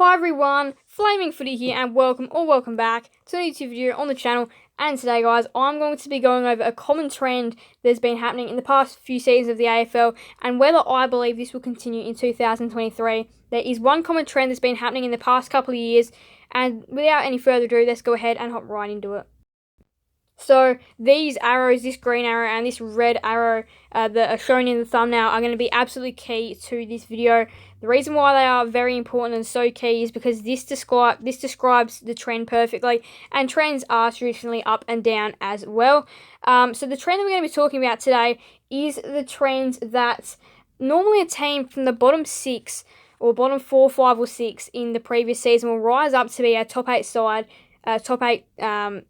Hi everyone, Flaming Footy here and welcome back to a new YouTube video on the channel. And today guys, I'm going to be going over a common trend that's been happening in the past few seasons of the AFL and whether I believe this will continue in 2023. There is one common trend that's been happening in the past couple of years, and without any further ado, let's go ahead and hop right into it. So these arrows, this green arrow and this red arrow that are shown in the thumbnail are going to be absolutely key to this video. The reason why they are very important and so key is because this describes the trend perfectly, and trends are traditionally up and down as well. So the trend that we're going to be talking about today is the trend that normally a team from the bottom 6 or bottom 4, 5 or 6 in the previous season will rise up to be a top 8 side. Top 8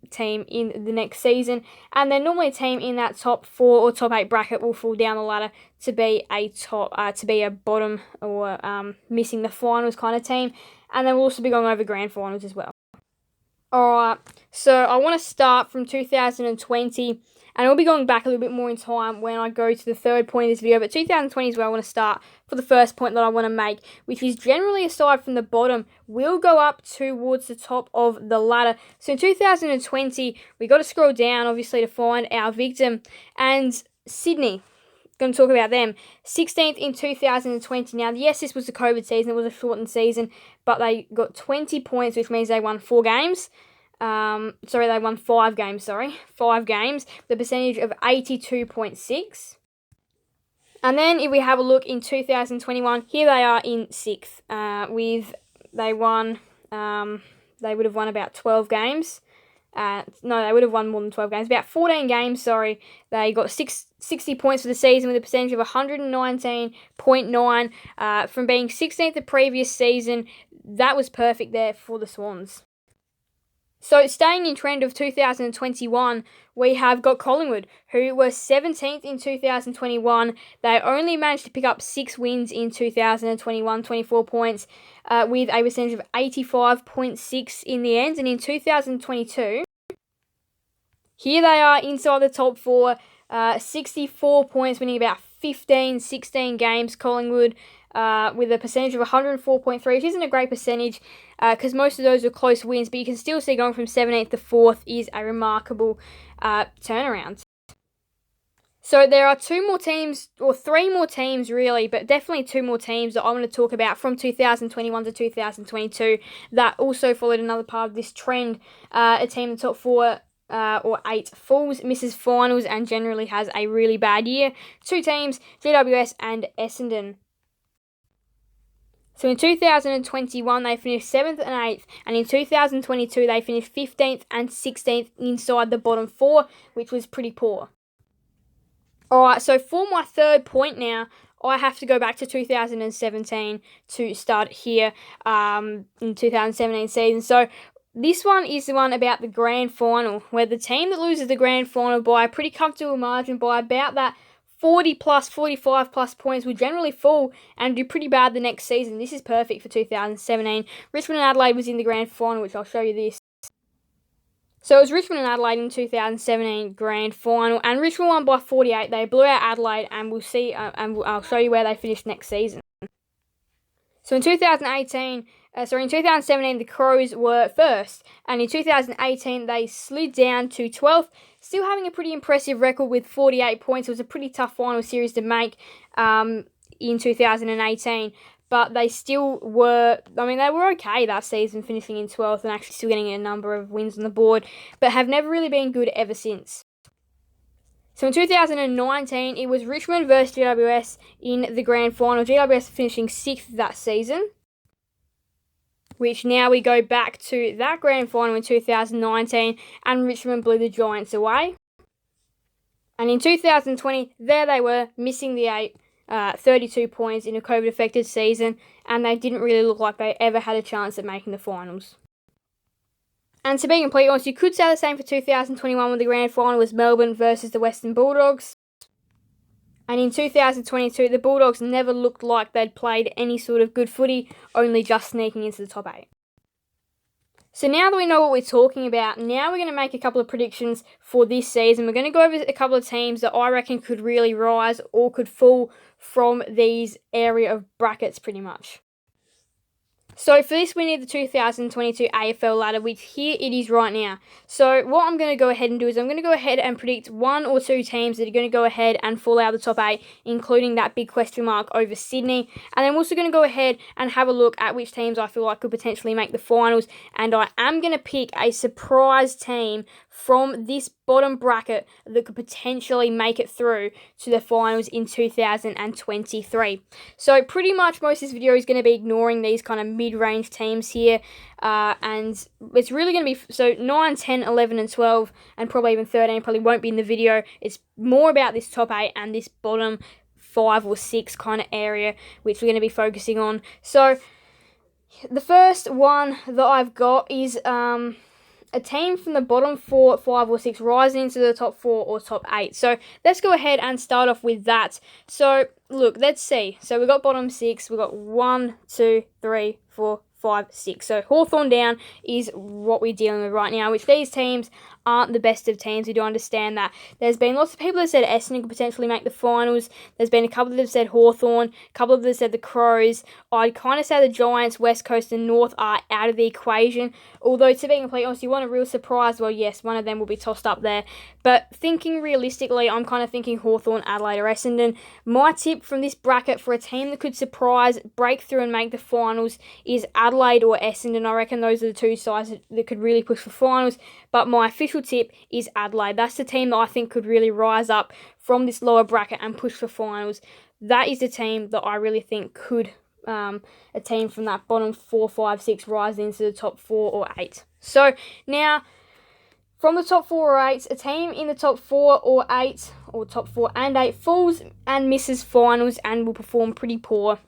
team in the next season, and then normally a team in that top 4 or top 8 bracket will fall down the ladder to be a bottom or missing the finals kind of team, and then we'll also be going over grand finals as well. Alright, so I want to start from 2020, and I'll be going back a little bit more in time when I go to the third point of this video, but 2020 is where I want to start for the first point that I want to make, which is generally aside from the bottom, will go up towards the top of the ladder. So in 2020, we got to scroll down, obviously, to find our victim, and Sydney. Going to talk about them. 16th in 2020. Now, yes, this was the COVID season. It was a shortened season, but they got 20 points, which means they won 4 games. They won 5 games, 5 games. The percentage of 82.6. And then if we have a look in 2021, here they are in 6th. They would have won about 12 games. No, they would have won more than 12 games. About 14 games, They got 60 points for the season with a percentage of 119.9. From being 16th the previous season, that was perfect there for the Swans. So, staying in trend of 2021, we have got Collingwood, who were 17th in 2021. They only managed to pick up 6 wins in 2021, 24 points, with a percentage of 85.6 in the end. And in 2022, here they are inside the top 4, 64 points, winning about 16 games, Collingwood, with a percentage of 104.3, which isn't a great percentage because most of those are close wins, but you can still see going from 17th to 4th is a remarkable turnaround. So there are 2 more teams, or 3 more teams really, but definitely 2 more teams that I want to talk about from 2021 to 2022 that also followed another part of this trend. A team in the top 4 or 8 falls, misses finals, and generally has a really bad year. 2 teams, GWS and Essendon. So in 2021, they finished 7th and 8th, and in 2022, they finished 15th and 16th inside the bottom 4, which was pretty poor. Alright, so for my third point now, I have to go back to 2017 to start here in 2017 season. So this one is the one about the grand final, where the team that loses the grand final by a pretty comfortable margin, by about that 40 plus, 45 plus points, will generally fall and do pretty bad the next season. This is perfect for 2017. Richmond and Adelaide was in the grand final, which I'll show you this. So it was Richmond and Adelaide in 2017 grand final, and Richmond won by 48. They blew out Adelaide, and we'll see, I'll show you where they finished next season. So in 2017, the Crows were first, and in 2018 they slid down to 12th, still having a pretty impressive record with 48 points. It was a pretty tough final series to make in 2018, but they still were, they were okay that season, finishing in 12th and actually still getting a number of wins on the board, but have never really been good ever since. So in 2019, it was Richmond versus GWS in the grand final. GWS finishing 6th that season, which now we go back to that grand final in 2019, and Richmond blew the Giants away. And in 2020, there they were, missing the 8, 32 points in a COVID-affected season, and they didn't really look like they ever had a chance at making the finals. And to be completely honest, you could say the same for 2021 when the grand final was Melbourne versus the Western Bulldogs. And in 2022, the Bulldogs never looked like they'd played any sort of good footy, only just sneaking into the top 8. So now that we know what we're talking about, now we're going to make a couple of predictions for this season. We're going to go over a couple of teams that I reckon could really rise or could fall from these area of brackets pretty much. So for this, we need the 2022 AFL ladder, which here it is right now. So what I'm going to go ahead and do is I'm going to go ahead and predict 1 or 2 teams that are going to go ahead and fall out of the top 8, including that big question mark over Sydney. And then I'm also going to go ahead and have a look at which teams I feel like could potentially make the finals. And I am going to pick a surprise team from this bottom bracket that could potentially make it through to the finals in 2023. So pretty much most of this video is going to be ignoring these kind of mid-range teams here, and it's really going to be, so 9, 10, 11 and 12 and probably even 13 probably won't be in the video. It's more about this top 8 and this bottom 5 or 6 kind of area which we're going to be focusing on. So the first one that I've got is a team from the bottom 4, 5 or 6 rising into the top 4 or top 8. So let's go ahead and start off with that. So look, let's see. So we've got bottom 6. We've got 1, 2, 3, 4, 5, 6. So Hawthorn down is what we're dealing with right now, which these teams aren't the best of teams. We do understand that. There's been lots of people that said Essendon could potentially make the finals. There's been a couple that have said Hawthorn, a couple of them said the Crows. I'd kind of say the Giants, West Coast and North are out of the equation. Although, to be completely honest, you want a real surprise, well, yes, one of them will be tossed up there. But thinking realistically, I'm kind of thinking Hawthorn, Adelaide or Essendon. My tip from this bracket for a team that could surprise, break through and make the finals is Adelaide or Essendon. I reckon those are the two sides that could really push for finals. But my official tip is Adelaide. That's the team that I think could really rise up from this lower bracket and push for finals. That is the team that I really think could, a team from that bottom 4, 5, 6 rise into the top 4 or 8. So now, from the top 4 or 8, a team in the top 4 or 8, or top 4 and 8, falls and misses finals and will perform pretty poor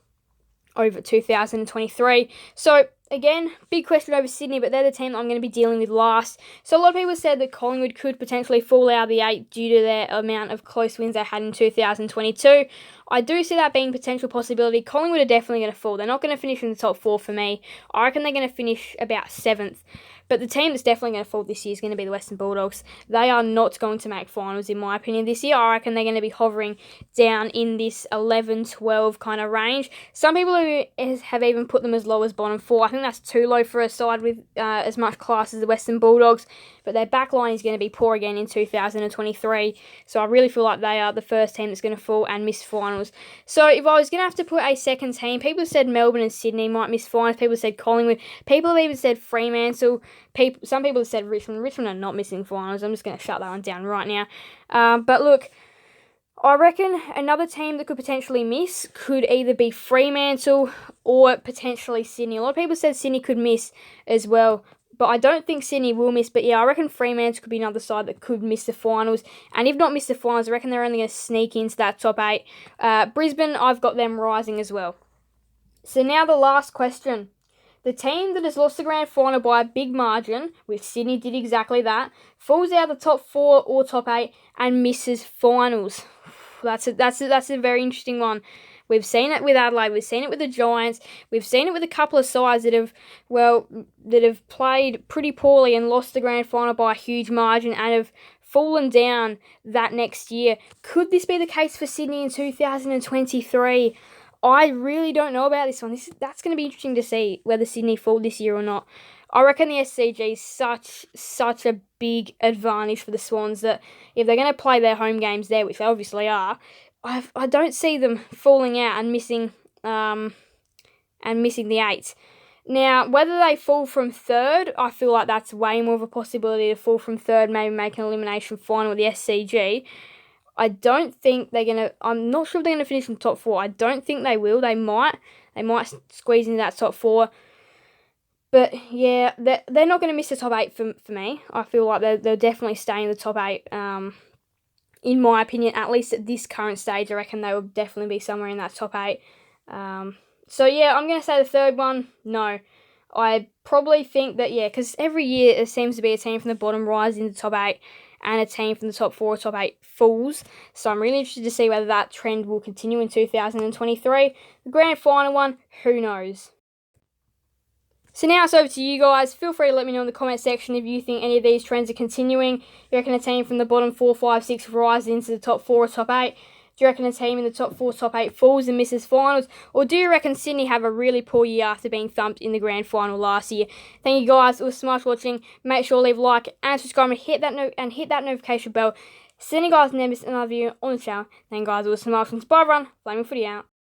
over 2023. So again, big question over Sydney, but they're the team that I'm going to be dealing with last. So a lot of people said that Collingwood could potentially fall out of the 8 due to their amount of close wins they had in 2022. I do see that being a potential possibility. Collingwood are definitely going to fall. They're not going to finish in the top 4 for me. I reckon they're going to finish about 7th. But the team that's definitely going to fall this year is going to be the Western Bulldogs. They are not going to make finals, in my opinion, this year. I reckon they're going to be hovering down in this 11, 12 kind of range. Some people have even put them as low as bottom 4. I think that's too low for a side with as much class as the Western Bulldogs. But their backline is going to be poor again in 2023. So I really feel like they are the first team that's going to fall and miss finals. So if I was going to have to put a second team, people have said Melbourne and Sydney might miss finals. People have said Collingwood. People have even said Fremantle. Some people have said Richmond. Richmond are not missing finals. I'm just going to shut that one down right now. But look, I reckon another team that could potentially miss could either be Fremantle or potentially Sydney. A lot of people said Sydney could miss as well, but I don't think Sydney will miss. But yeah, I reckon Fremantle could be another side that could miss the finals. And if not miss the finals, I reckon they're only going to sneak into that top 8. Brisbane, I've got them rising as well. So now the last question. The team that has lost the grand final by a big margin, which Sydney did exactly that, falls out of the top 4 or top 8 and misses finals. That's a very interesting one. We've seen it with Adelaide. We've seen it with the Giants. We've seen it with a couple of sides that have played pretty poorly and lost the grand final by a huge margin and have fallen down that next year. Could this be the case for Sydney in 2023? I really don't know about this one. That's going to be interesting to see whether Sydney fall this year or not. I reckon the SCG is such a big advantage for the Swans that if they're going to play their home games there, which they obviously are, I don't see them falling out and missing the 8. Now, whether they fall from 3rd, I feel like that's way more of a possibility to fall from 3rd, maybe make an elimination final with the SCG. I don't think they're going to... I'm not sure if they're going to finish in the top 4. I don't think they will. They might squeeze into that top 4. But, yeah, they're not going to miss the top 8 for me. I feel like they'll definitely stay in the top 8. In my opinion, at least at this current stage, I reckon they will definitely be somewhere in that top 8. So, yeah, I'm going to say the third one, no. I probably think that, yeah, because every year there seems to be a team from the bottom rise into the top 8. And a team from the top 4 or top 8 falls. So I'm really interested to see whether that trend will continue in 2023. The grand final one, who knows? So now it's over to you guys. Feel free to let me know in the comment section if you think any of these trends are continuing. You reckon a team from the bottom 4, 5, 6 rise into the top 4 or top 8? Do you reckon a team in the top 4, top 8 falls and misses finals? Or do you reckon Sydney have a really poor year after being thumped in the grand final last year? Thank you guys. It was so much watching. Make sure to leave a like and subscribe and hit that notification bell. Sydney guys, never miss another video on the channel. Thank you guys. It was so much. Bye everyone. Flaming Footy out.